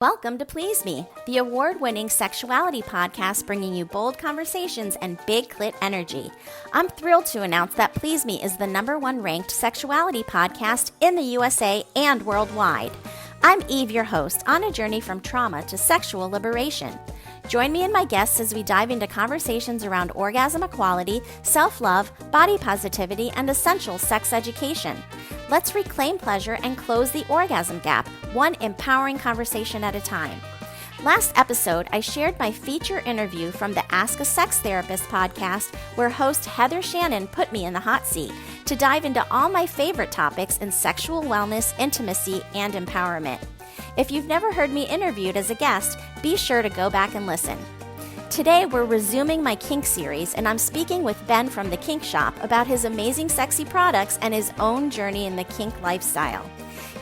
Welcome to Please Me, the award-winning sexuality podcast bringing you bold conversations and big clit energy. I'm thrilled to announce that Please Me is the #1 ranked sexuality podcast in the USA and worldwide. I'm Eve, your host, on a journey from trauma to sexual liberation. Join me and my guests as we dive into conversations around orgasm equality, self-love, body positivity, and essential sex education. Let's reclaim pleasure and close the orgasm gap, one empowering conversation at a time. Last episode, I shared my feature interview from the Ask a Sex Therapist podcast, where host Heather Shannon put me in the hot seat to dive into all my favorite topics in sexual wellness, intimacy, and empowerment. If you've never heard me interviewed as a guest, be sure to go back and listen. Today, we're resuming my Kink series, and I'm speaking with Ben from the Kink Shop about his amazing sexy products and his own journey in the kink lifestyle.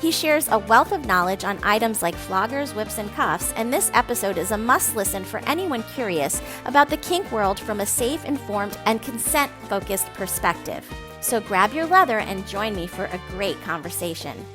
He shares a wealth of knowledge on items like floggers, whips, and cuffs, and this episode is a must-listen for anyone curious about the kink world from a safe, informed, and consent-focused perspective. So grab your leather and join me for a great conversation.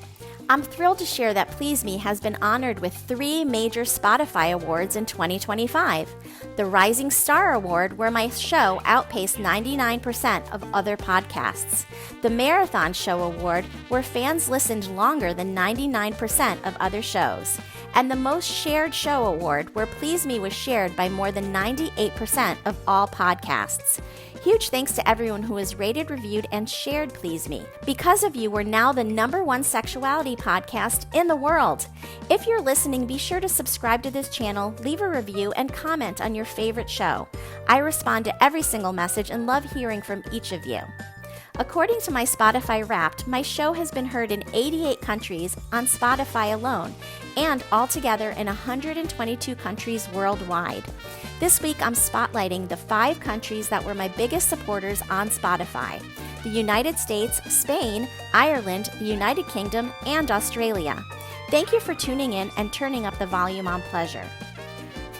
I'm thrilled to share that Please Me has been honored with 3 major Spotify awards in 2025. The Rising Star Award, where my show outpaced 99% of other podcasts. The Marathon Show Award, where fans listened longer than 99% of other shows. And the Most Shared Show Award, where Please Me was shared by more than 98% of all podcasts. Huge thanks to everyone who has rated, reviewed, and shared Please Me. Because of you, we're now the #1 sexuality podcast in the world. If you're listening, be sure to subscribe to this channel, leave a review, and comment on your favorite show. I respond to every single message and love hearing from each of you. According to my Spotify Wrapped, my show has been heard in 88 countries on Spotify alone, and altogether in 122 countries worldwide. This week, I'm spotlighting the 5 countries that were my biggest supporters on Spotify: the United States, Spain, Ireland, the United Kingdom, and Australia. Thank you for tuning in and turning up the volume on pleasure.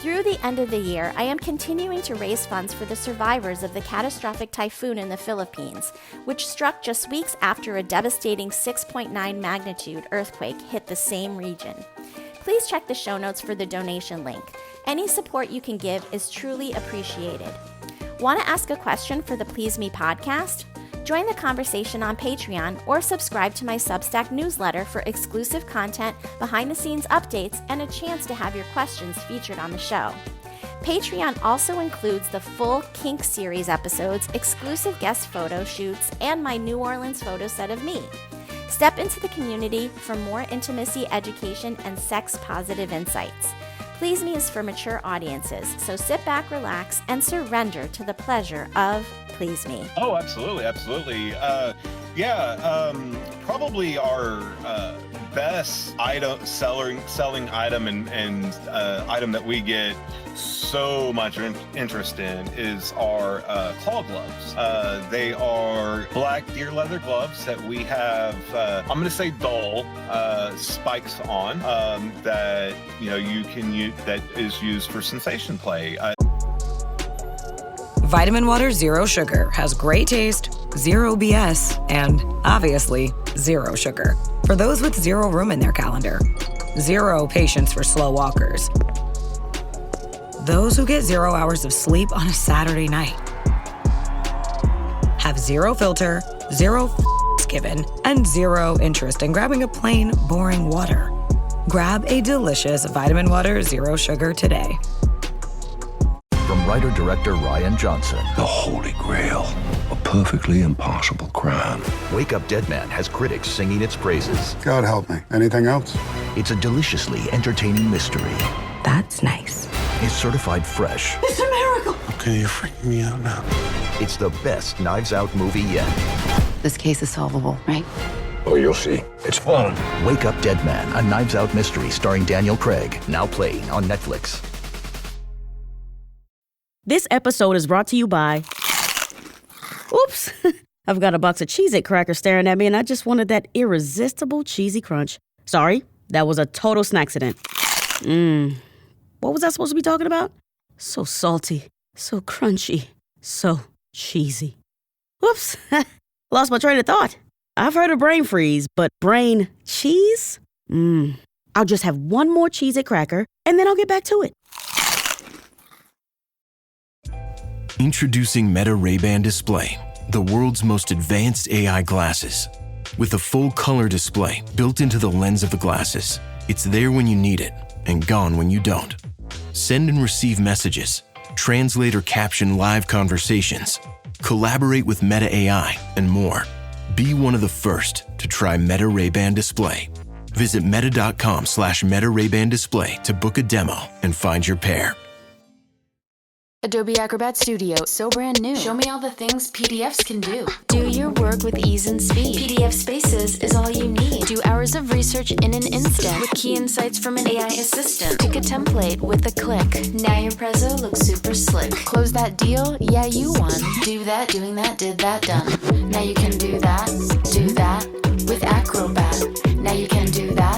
Through the end of the year, I am continuing to raise funds for the survivors of the catastrophic typhoon in the Philippines, which struck just weeks after a devastating 6.9 magnitude earthquake hit the same region. Please check the show notes for the donation link. Any support you can give is truly appreciated. Want to ask a question for the Please Me podcast? Join the conversation on Patreon or subscribe to my Substack newsletter for exclusive content, behind-the-scenes updates, and a chance to have your questions featured on the show. Patreon also includes the full Kink series episodes, exclusive guest photo shoots, and my New Orleans photo set of me. Step into the community for more intimacy, education, and sex-positive insights. Please Me is for mature audiences, so sit back, relax, and surrender to the pleasure of Please Me. Oh, absolutely, absolutely. Probably our best selling item and item that we get so much interest in is our claw gloves. They are black deer leather gloves that we have, I'm going to say dull spikes on that you can use, that is used for sensation play. Vitamin Water Zero Sugar has great taste, zero BS, and obviously zero sugar. For those with zero room in their calendar, zero patience for slow walkers, those who get 0 hours of sleep on a Saturday night, have zero filter, zero given, and zero interest in grabbing a plain, boring water. Grab a delicious Vitamin Water Zero Sugar today. From writer-director Ryan Johnson. The Holy Grail. A perfectly impossible crime. Wake Up Dead Man has critics singing its praises. God help me. Anything else? It's a deliciously entertaining mystery. That's nice. It's certified fresh. It's a miracle. Okay, you're freaking me out now. It's the best Knives Out movie yet. This case is solvable, right? Oh, you'll see. It's fun. Wake Up Dead Man, a Knives Out mystery starring Daniel Craig. Now playing on Netflix. This episode is brought to you by... Oops! I've got a box of Cheez-It crackers staring at me, and I just wanted that irresistible cheesy crunch. Sorry, that was a total snacksident. What was I supposed to be talking about? So salty, so crunchy, so cheesy. Whoops! Lost my train of thought. I've heard of brain freeze, but brain cheese? I'll just have one more Cheez-It cracker, and then I'll get back to it. Introducing Meta Ray-Ban Display, the world's most advanced AI glasses. With a full color display built into the lens of the glasses, it's there when you need it and gone when you don't. Send and receive messages, translate or caption live conversations, collaborate with Meta AI, and more. Be one of the first to try Meta Ray-Ban Display. Visit meta.com/Meta Ray-Ban Display to book a demo and find your pair. Adobe Acrobat Studio, so brand new. Show me all the things PDFs can do. Do your work with ease and speed. PDF Spaces is all you need. Do hours of research in an instant With key insights from an AI assistant. Pick a template with a click. Now your prezzo looks super slick. Close that deal, yeah, you won. Do that, doing that, did that, done. Now you can do that with Acrobat. Now you can do that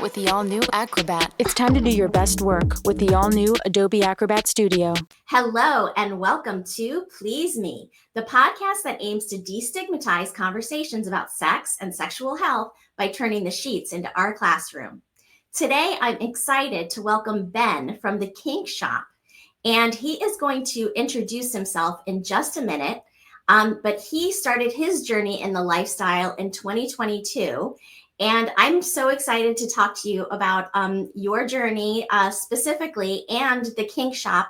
with the all-new Acrobat. It's time to do your best work with the all-new Adobe Acrobat Studio. Hello, and welcome to Please Me, the podcast that aims to destigmatize conversations about sex and sexual health by turning the sheets into our classroom. Today, I'm excited to welcome Ben from the Kink Shop, and he is going to introduce himself in just a minute. But he started his journey in the lifestyle in 2022. And I'm so excited to talk to you about your journey specifically, and the Kink Shop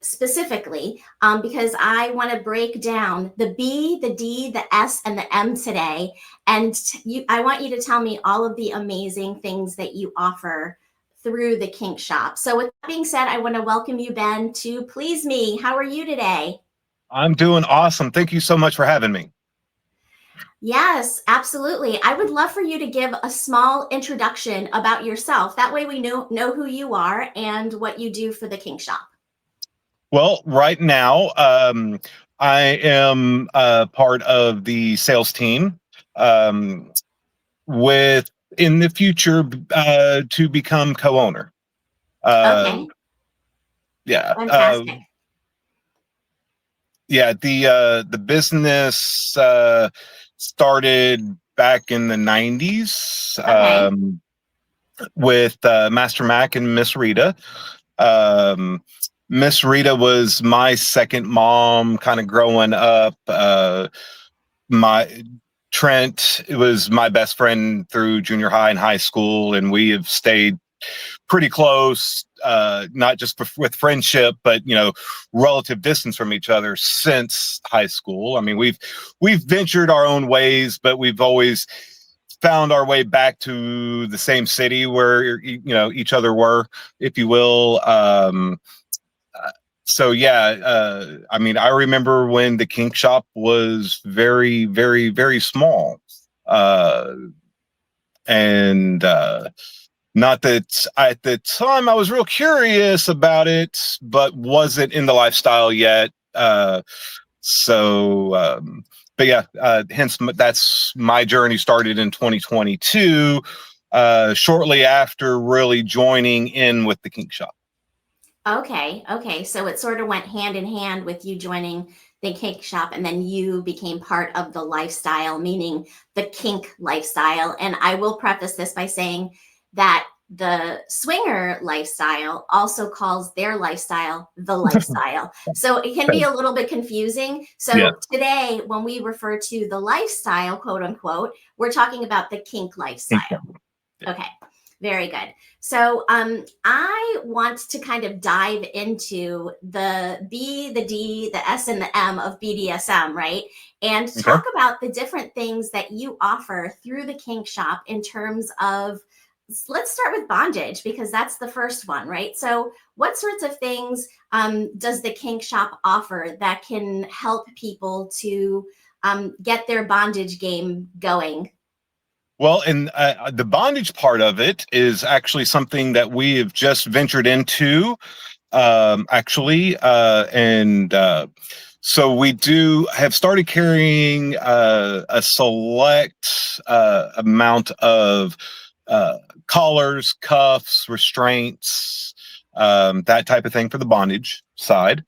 specifically, because I want to break down the B, the D, the S, and the M today. And I want you to tell me all of the amazing things that you offer through the Kink Shop. So with that being said, I want to welcome you, Ben, to Please Me. How are you today? I'm doing awesome. Thank you so much for having me. Yes, absolutely. I would love for you to give a small introduction about yourself. That way we know who you are and what you do for the Kink Shop. Well, right now, I am part of the sales team with, in the future, to become co-owner. Okay. Yeah. Fantastic. Yeah, the business started back in the 90s with Master Mac and Miss Rita. Miss Rita was my second mom kind of growing up. Trent was my best friend through junior high and high school, and we have stayed pretty close, not just with friendship, but relative distance from each other since high school. I mean, we've ventured our own ways, but we've always found our way back to the same city where each other were, if you will. So yeah, I mean, I remember when the Kink Shop was very, very, very small, and not that at the time I was real curious about it, but wasn't in the lifestyle yet. But yeah, hence that's my journey started in 2022, shortly after really joining in with the Kink Shop. Okay. So it sort of went hand in hand with you joining the Kink Shop, and then you became part of the lifestyle, meaning the kink lifestyle. And I will preface this by saying that the swinger lifestyle also calls their lifestyle the lifestyle. So it can be a little bit confusing. So Today, when we refer to the lifestyle, quote unquote, we're talking about the kink lifestyle. Okay, very good. So I want to kind of dive into the B, the D, the S, and the M of BDSM, right? And talk about the different things that you offer through the Kink Shop in terms of, let's start with bondage, because that's the first one, right? So what sorts of things does the Kink Shop offer that can help people to get their bondage game going? Well, and the bondage part of it is actually something that we have just ventured into, so we have started carrying a select amount of collars, cuffs, restraints, that type of thing for the bondage side.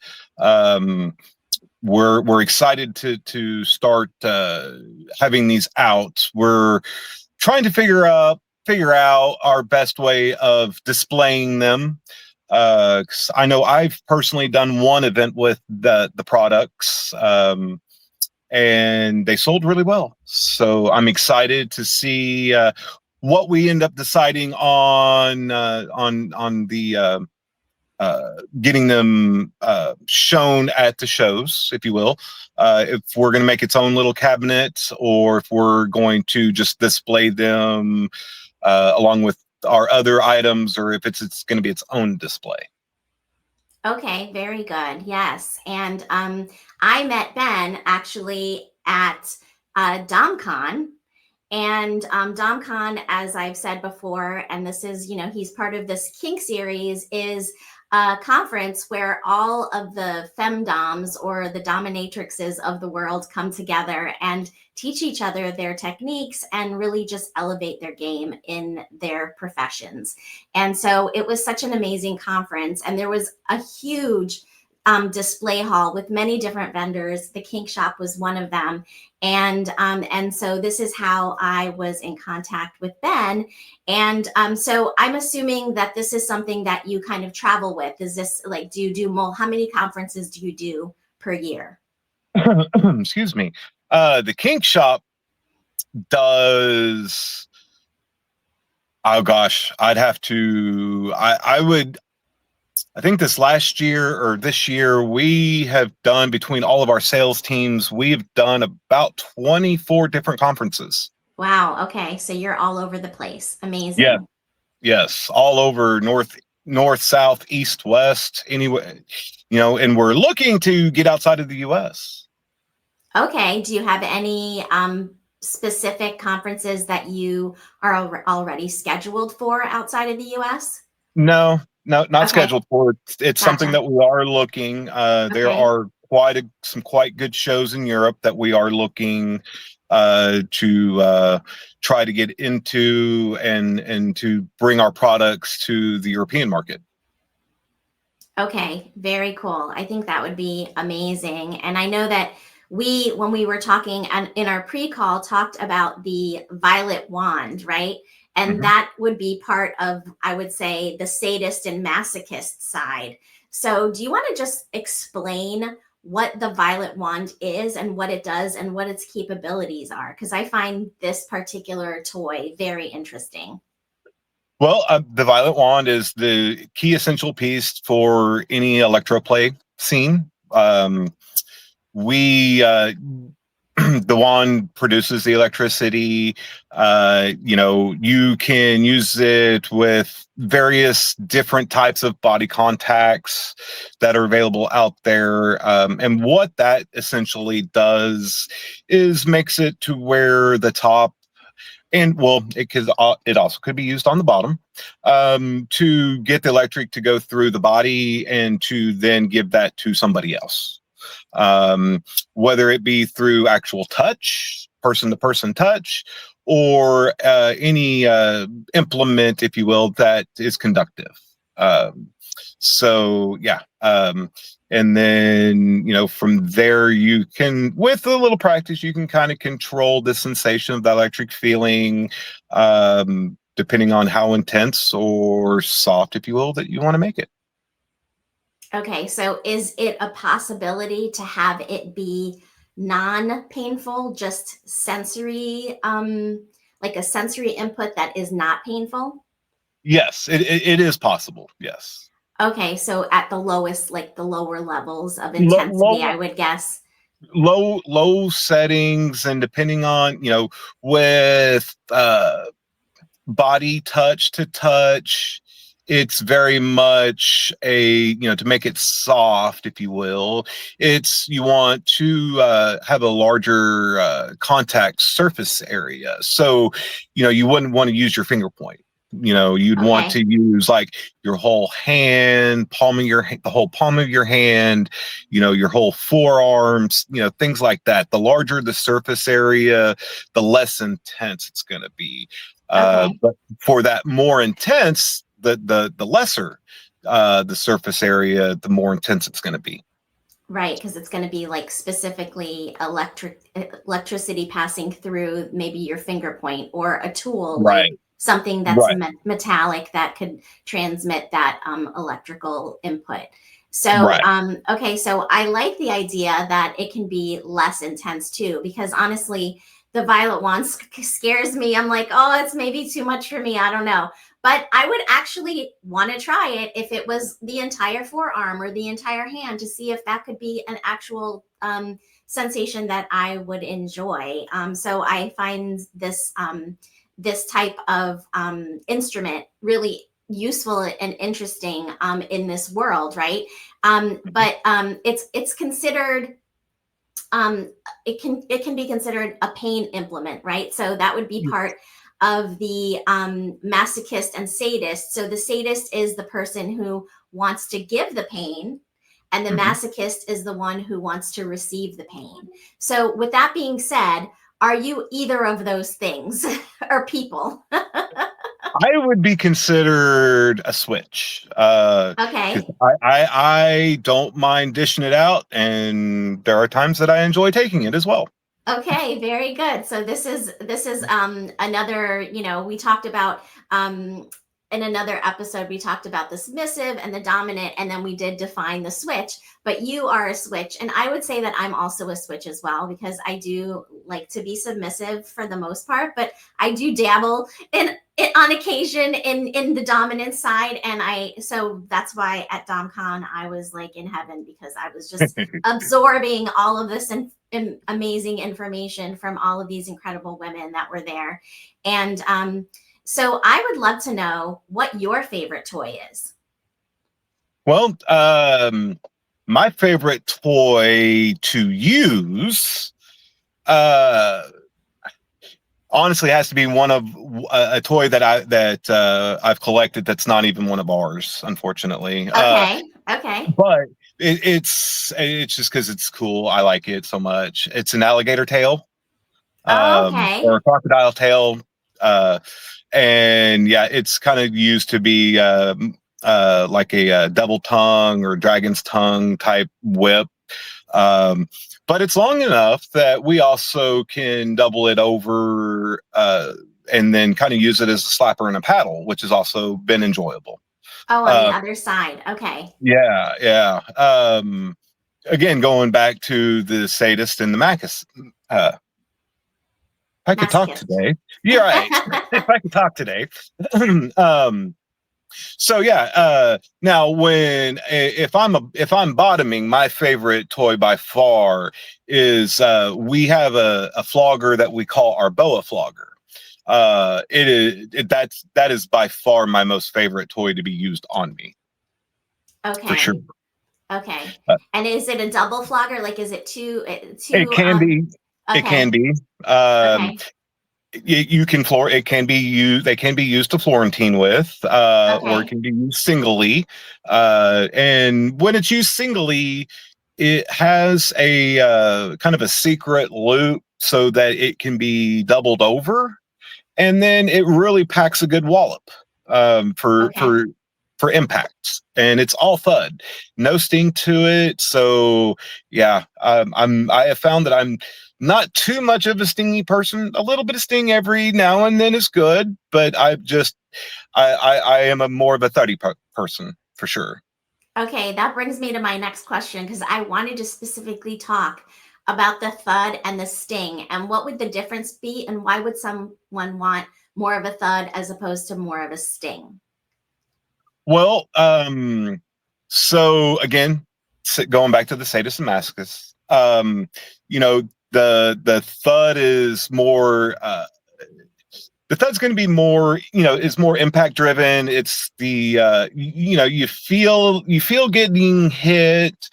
We're excited to start having these out. We're trying to figure out figure out our best way of displaying them. 'Cause I know I've personally done one event with the products, and they sold really well. So I'm excited to see what we end up deciding on the getting them shown at the shows, if you will. If we're going to make its own little cabinet, or if we're going to just display them along with our other items, or if it's going to be its own display. Okay, very good. Yes. And I met Ben actually at DomCon. And DomCon, as I've said before, and this is, he's part of this Kink series, is a conference where all of the femdoms, or the dominatrixes of the world, come together and teach each other their techniques and really just elevate their game in their professions. And so it was such an amazing conference. And there was a huge display hall with many different vendors. The Kink Shop was one of them. And so this is how I was in contact with Ben. And so I'm assuming that this is something that you kind of travel with. Is this like, do you do how many conferences do you do per year? Excuse me. The Kink Shop does, oh gosh, I'd have to, I think this year, we have done, between all of our sales teams, we've done about 24 different conferences. Wow. Okay. So you're all over the place. Amazing. Yeah. Yes. All over north, south, east, west, anyway, and we're looking to get outside of the US. Okay. Do you have any specific conferences that you are already scheduled for outside of the US? No, not Okay. scheduled for. It's something Gotcha. that we are looking. There Okay. are some quite good shows in Europe that we are looking to try to get into, and to bring our products to the European market. Okay, very cool. I think that would be amazing. And I know that when we were talking and in our pre-call, talked about the violet wand, right? And that would be part of, I would say, the sadist and masochist side. So do you want to just explain what the violet wand is and what it does and what its capabilities are? Because I find this particular toy very interesting. Well, the violet wand is the key essential piece for any electroplay scene. The wand produces the electricity. You can use it with various different types of body contacts that are available out there. And what that essentially does is makes it to where the top, and it also could be used on the bottom, to get the electric to go through the body and to then give that to somebody else. Whether it be through actual touch, person-to-person touch, or any implement, if you will, that is conductive. And then, from there, you can, with a little practice, you can kind of control the sensation of the electric feeling, depending on how intense or soft, if you will, that you want to make it. Okay, so is it a possibility to have it be non-painful, just sensory, like a sensory input that is not painful? Yes, it is possible. Yes. Okay, so at the lowest, like the lower levels of intensity, I would guess. Low settings, and depending on, with body touch to touch, it's very much to make it soft, if you will. You want to have a larger contact surface area. So, you wouldn't want to use your finger point. You'd want to use like your whole hand, the whole palm of your hand, your whole forearms, things like that. The larger the surface area, the less intense it's going to be. But for that more intense, the lesser the surface area, the more intense it's going to be. Right, because it's going to be like specifically electricity passing through maybe your finger point or a tool, Right. like something that's Right. metallic that could transmit that electrical input. So, Right. okay, so I like the idea that it can be less intense too, because honestly, the violet wand scares me. I'm like, oh, it's maybe too much for me. I don't know. But I would actually want to try it if it was the entire forearm or the entire hand to see if that could be an actual sensation that I would enjoy. So I find this type of instrument really useful and interesting in this world, right? But it's considered it can be considered a pain implement, right? So that would be part of the masochist and sadist. So the sadist is the person who wants to give the pain, and the masochist is the one who wants to receive the pain. So with that being said, are you either of those things or people? I would be considered a switch. 'Cause Okay. I don't mind dishing it out, and there are times that I enjoy taking it as well. Okay, very good. So this is another, we talked about in another episode we talked about the submissive and the dominant, and then we did define the switch, but you are a switch, and I would say that I'm also a switch as well, because I do like to be submissive for the most part, but I do dabble in on occasion in the dominant side, and so that's why at DomCon I was like in heaven, because I was just absorbing all of this amazing information from all of these incredible women that were there. And so I would love to know what your favorite toy is. Well, my favorite toy to use, honestly, has to be one of a toy that I've collected that's not even one of ours, unfortunately. Okay. But it's just because it's cool. I like it so much. It's an alligator tail, Okay. or a crocodile tail, and yeah, it's kind of used to be like a double tongue or dragon's tongue type whip. But it's long enough that we also can double it over and then kind of use it as a slapper and a paddle, which has also been enjoyable. Oh, on the other side. Okay. Yeah. Again, going back to the sadist and the Macus. I could talk today. You're right. If I could talk today. So yeah, now if I'm bottoming, my favorite toy by far is we have a flogger that we call our boa flogger. That is by far my most favorite toy to be used on me. Okay. For sure. Okay. And is it a double flogger? Like, is it two? It can be. Okay. It can be. Okay. You can floor. It can be used. They can be used to Florentine with, or it can be used singly. And when it's used singly, it has a kind of a secret loop so that it can be doubled over, and then it really packs a good wallop for impacts, and it's all thud, no sting to it. So yeah, I have found that I'm not too much of a stingy person. A little bit of sting every now and then is good, but I am more of a thuddy person for sure. Okay, that brings me to my next question, because I wanted to specifically talk about the thud and the sting, and what would the difference be, and why would someone want more of a thud as opposed to more of a sting? Well, so again, going back to the sadist and masochist, the thud is more the thud's going to be more, is more impact driven. It's the you feel getting hit,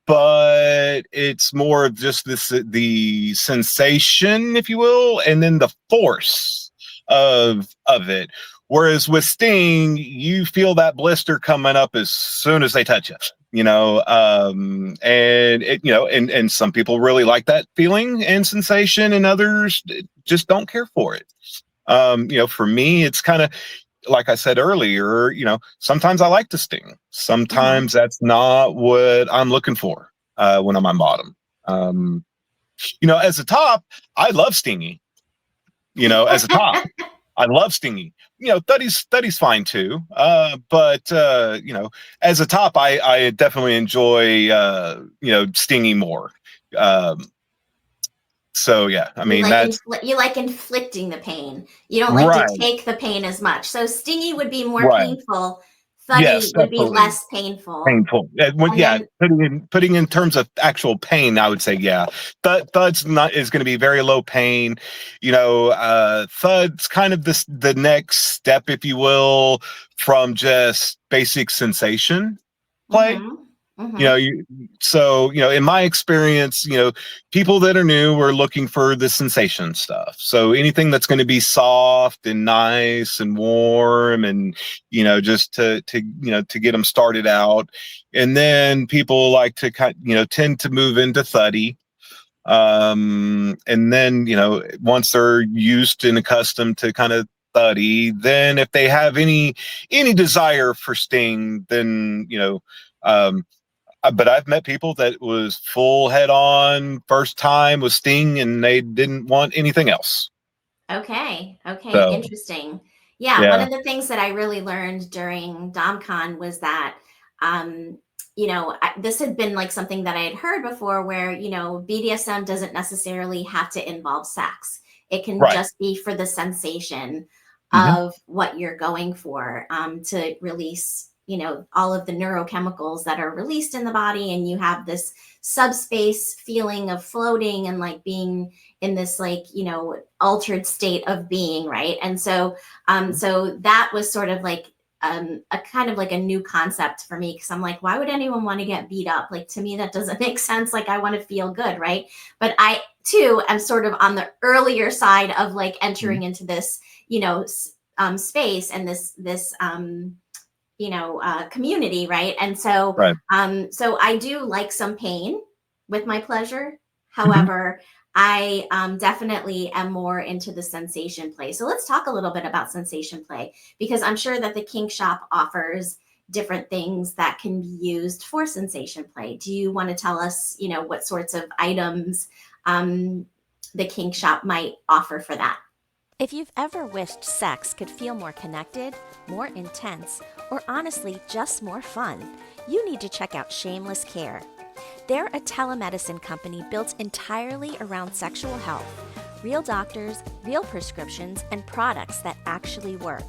but it's more of just the sensation, if you will, and then the force of it. Whereas with sting, you feel that blister coming up as soon as they touch you. And it, and some people really like that feeling and sensation, and others just don't care for it. For me, it's kind of like I said earlier, sometimes I like to sting. Sometimes that's not what I'm looking for when I'm on bottom. As a top, I love stingy. As a top, I love stinging. Thuddy's fine too. But as a top, I definitely enjoy stinging more. So yeah, I mean you like inflicting the pain. You don't like to right. take the pain as much. So stingy would be more Right. painful. Thuddy Yes, would be absolutely. less painful. Putting in terms of actual pain, I would say thud's is going to be very low pain. Thud's kind of the next step, if you will, from just basic sensation play. Mm-hmm. Mm-hmm. In my experience, people that are new are looking for the sensation stuff. So anything that's going to be soft and nice and warm and, just to get them started out. And then people like to tend to move into thuddy. And then, once they're used and accustomed to kind of thuddy, then if they have any desire for sting, then, but I've met people that was full head on first time with sting and they didn't want anything else. Okay. So, Interesting. Yeah. One of the things that I really learned during DomCon was that, this had been like something that I had heard before where, BDSM doesn't necessarily have to involve sex. It can just be for the sensation of what you're going for, to release all of the neurochemicals that are released in the body, and you have this subspace feeling of floating and like being in this altered state of being, right? And so so that was sort of like a kind of like a new concept for me, because I'm like, why would anyone want to get beat up? Like, to me, that doesn't make sense. Like, I want to feel good, right? But I too am sort of on the earlier side of like entering into this space and this community, right? And so, so I do like some pain with my pleasure. However, I definitely am more into the sensation play. So let's talk a little bit about sensation play, because I'm sure that the Kink Shop offers different things that can be used for sensation play. Do you want to tell us, what sorts of items the Kink Shop might offer for that? If you've ever wished sex could feel more connected, more intense, or honestly just more fun, you need to check out Shameless Care. They're a telemedicine company built entirely around sexual health, real doctors, real prescriptions, and products that actually work.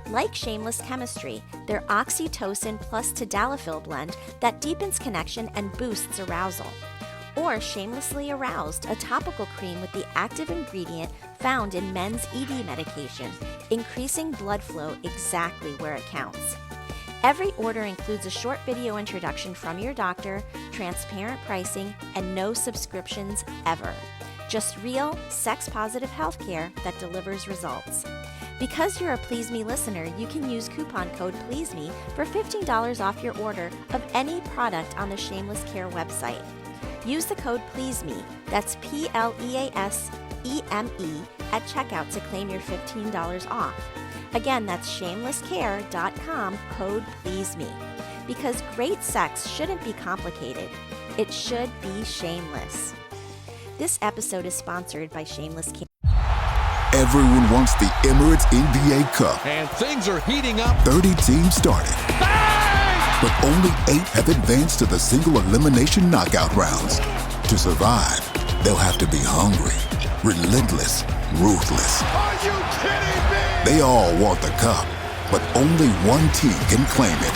Like Shameless Chemistry, their oxytocin plus tadalafil blend that deepens connection and boosts arousal. Or Shamelessly Aroused, a topical cream with the active ingredient found in men's ED medication, increasing blood flow exactly where it counts. Every order includes a short video introduction from your doctor, transparent pricing, and no subscriptions ever. Just real, sex-positive healthcare that delivers results. Because you're a Please Me listener, you can use coupon code PLEASEME for $15 off your order of any product on the Shameless Care website. Use the code PLEASEME, that's PLEASEME, at checkout to claim your $15 off. Again, that's shamelesscare.com, code PLEASEME. Because great sex shouldn't be complicated. It should be shameless. This episode is sponsored by Shameless Care. Everyone wants the Emirates NBA Cup. And things are heating up. 30 teams started. But only 8 have advanced to the single elimination knockout rounds. To survive, they'll have to be hungry, relentless, ruthless. Are you kidding me? They all want the cup, but only one team can claim it.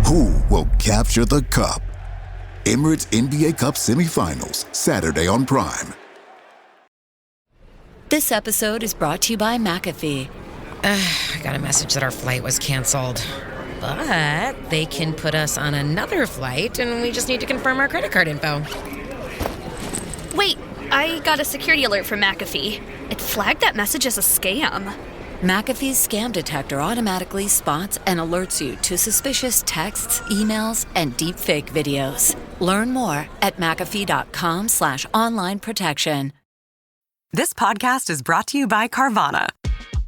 Who will capture the cup? Emirates NBA Cup semifinals, Saturday on Prime. This episode is brought to you by McAfee. I got a message that our flight was canceled. But they can put us on another flight, and we just need to confirm our credit card info. Wait, I got a security alert from McAfee. It flagged that message as a scam. McAfee's scam detector automatically spots and alerts you to suspicious texts, emails, and deepfake videos. Learn more at McAfee.com/online protection. This podcast is brought to you by Carvana.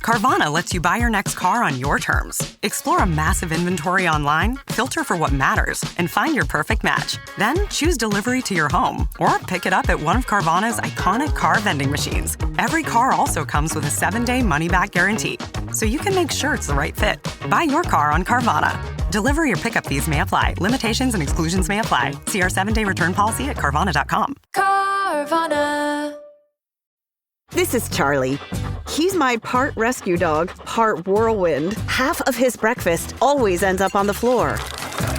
Carvana lets you buy your next car on your terms. Explore a massive inventory online, filter for what matters, and find your perfect match. Then choose delivery to your home or pick it up at one of Carvana's iconic car vending machines. Every car also comes with a 7-day money-back guarantee, so you can make sure it's the right fit. Buy your car on Carvana. Delivery or pickup fees may apply. Limitations and exclusions may apply. See our 7-day return policy at Carvana.com. Carvana. This is Charlie. He's my part rescue dog, part whirlwind. Half of his breakfast always ends up on the floor.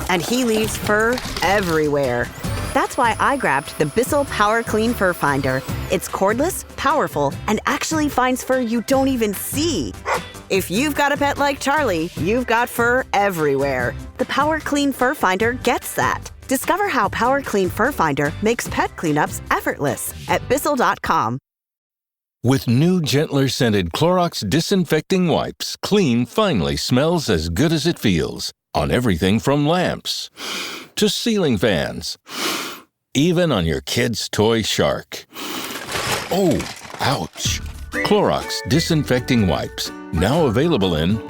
And he leaves fur everywhere. That's why I grabbed the Bissell Power Clean Fur Finder. It's cordless, powerful, and actually finds fur you don't even see. If you've got a pet like Charlie, you've got fur everywhere. The Power Clean Fur Finder gets that. Discover how Power Clean Fur Finder makes pet cleanups effortless at Bissell.com. With new, gentler scented Clorox disinfecting wipes, clean finally smells as good as it feels on everything from lamps to ceiling fans, even on your kid's toy shark. Oh, ouch. Clorox disinfecting wipes, now available in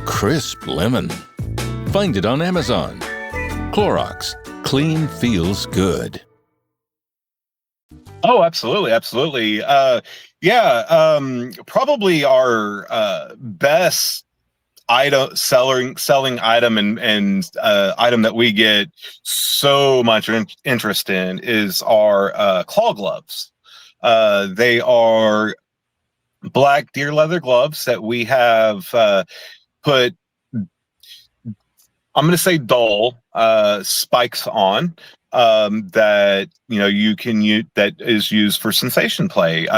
crisp lemon. Find it on Amazon. Clorox, clean feels good. Oh, absolutely, absolutely. Probably our best selling item and item that we get so much interest in is our claw gloves. They are black deer leather gloves that we have put, I'm going to say dull spikes on. That you can use, that is used for sensation play.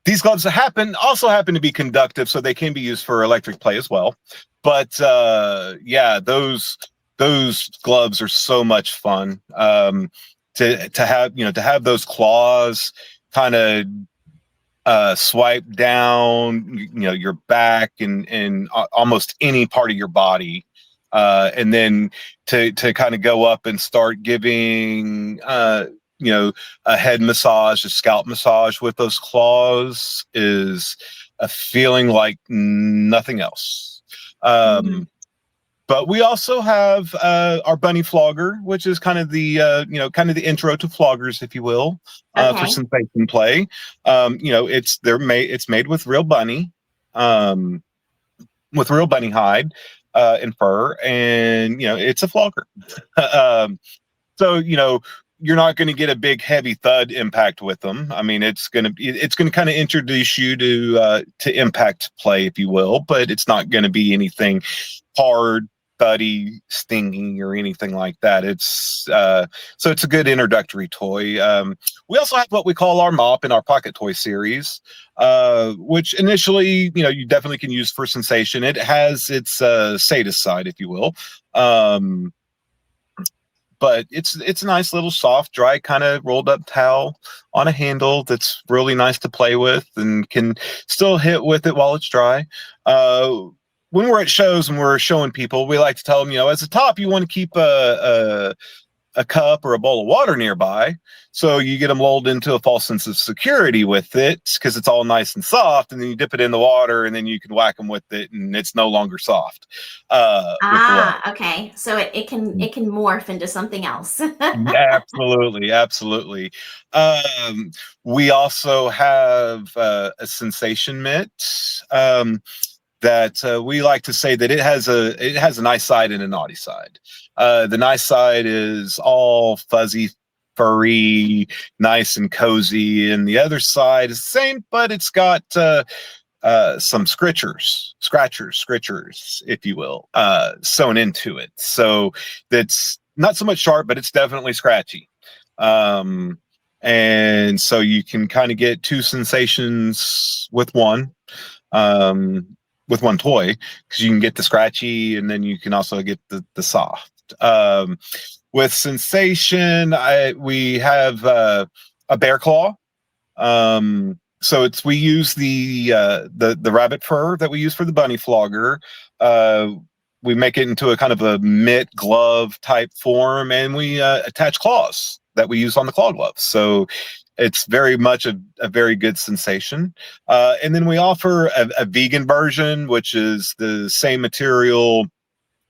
These gloves also happen to be conductive, so they can be used for electric play as well. But those gloves are so much fun. To have those claws kind of swipe down, your back and almost any part of your body. And then to kind of go up and start giving, a head massage, a scalp massage with those claws is a feeling like nothing else. But we also have our bunny flogger, which is kind of the the intro to floggers, if you will, for sensation play. It's made with real bunny, hide. And fur, and it's a flogger. So you're not going to get a big heavy thud impact with them. I mean, it's going to kind of introduce you to impact play, if you will, but it's not going to be anything hard, thuddy, stinging, or anything like that. It's so it's a good introductory toy. We also have what we call our mop in our pocket toy series, which initially, you definitely can use for sensation. It has its sadist side, if you will. But it's a nice little soft, dry kind of rolled up towel on a handle that's really nice to play with and can still hit with it while it's dry. When we're at shows and we're showing people, we like to tell them, as a top, you want to keep a cup or a bowl of water nearby, so you get them lulled into a false sense of security with it because it's all nice and soft, and then you dip it in the water and then you can whack them with it and it's no longer soft. Okay, so it can morph into something else. Absolutely. We also have a sensation mitt that we like to say that it has a nice side and a naughty side. The nice side is all fuzzy, furry, nice and cozy, and the other side is the same, but it's got some scratchers, if you will, sewn into it. So that's not so much sharp, but it's definitely scratchy. And so you can kind of get two sensations with one toy, because you can get the scratchy and then you can also get the soft. With sensation, we have a bear claw. So we use the rabbit fur that we use for the bunny flogger. We make it into a kind of a mitt glove type form, and we attach claws that we use on the claw gloves. So It's very much a very good sensation. And then we offer a vegan version, which is the same material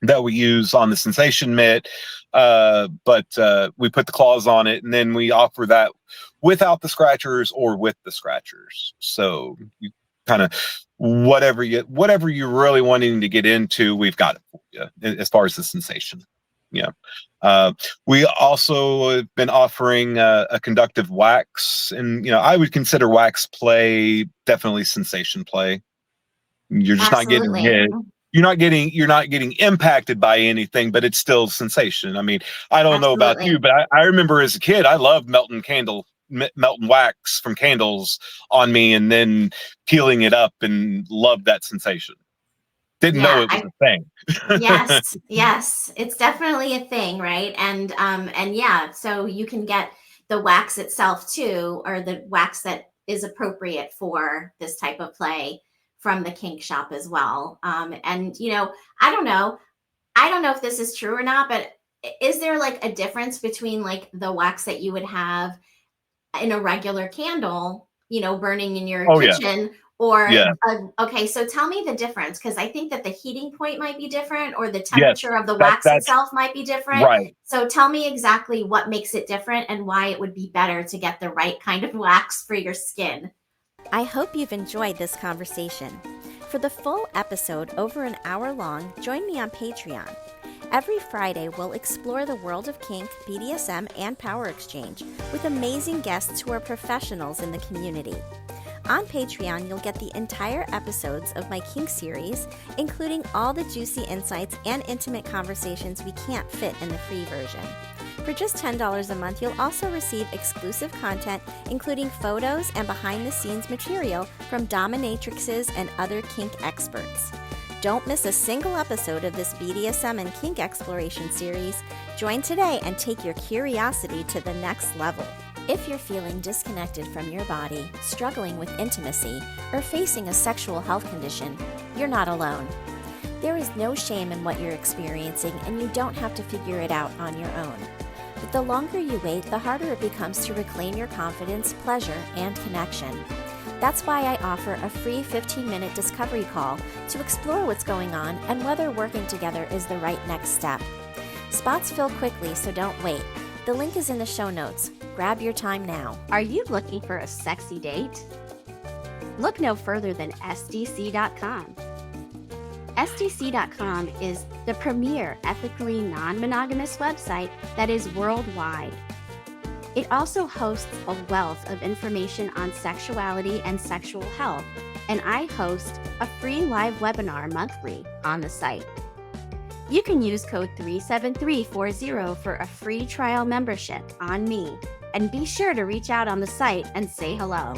that we use on the sensation mitt, but we put the claws on it, and then we offer that without the scratchers or with the scratchers. So you kind of whatever you're really wanting to get into, we've got it for you as far as the sensation. Yeah. We also have been offering a conductive wax, and I would consider wax play definitely sensation play. You're just Absolutely. not getting hit. You're not getting impacted by anything, but it's still sensation. I mean, I don't know about you, but I remember as a kid, I loved melting wax from candles on me and then peeling it up, and loved that sensation. Didn't know it was a thing. Yes, it's definitely a thing, right? And yeah, so you can get the wax itself too, or the wax that is appropriate for this type of play from the Kink Shop as well. And I don't know if this is true or not, but is there like a difference between like the wax that you would have in a regular candle, burning in your kitchen? Or, okay, so tell me the difference, because I think that the heating point might be different, or the temperature of the wax itself might be different. Right. So tell me exactly what makes it different and why it would be better to get the right kind of wax for your skin. I hope you've enjoyed this conversation. For the full episode, over an hour long, join me on Patreon. Every Friday, we'll explore the world of kink, BDSM, and power exchange with amazing guests who are professionals in the community. On Patreon, you'll get the entire episodes of my kink series, including all the juicy insights and intimate conversations we can't fit in the free version. For just $10 a month, you'll also receive exclusive content, including photos and behind-the-scenes material from dominatrixes and other kink experts. Don't miss a single episode of this BDSM and kink exploration series. Join today and take your curiosity to the next level. If you're feeling disconnected from your body, struggling with intimacy, or facing a sexual health condition, you're not alone. There is no shame in what you're experiencing, and you don't have to figure it out on your own. But the longer you wait, the harder it becomes to reclaim your confidence, pleasure, and connection. That's why I offer a free 15-minute discovery call to explore what's going on and whether working together is the right next step. Spots fill quickly, so don't wait. The link is in the show notes. Grab your time now. Are you looking for a sexy date? Look no further than SDC.com. SDC.com is the premier ethically non-monogamous website that is worldwide. It also hosts a wealth of information on sexuality and sexual health, and I host a free live webinar monthly on the site. You can use code 37340 for a free trial membership on me, and be sure to reach out on the site and say hello.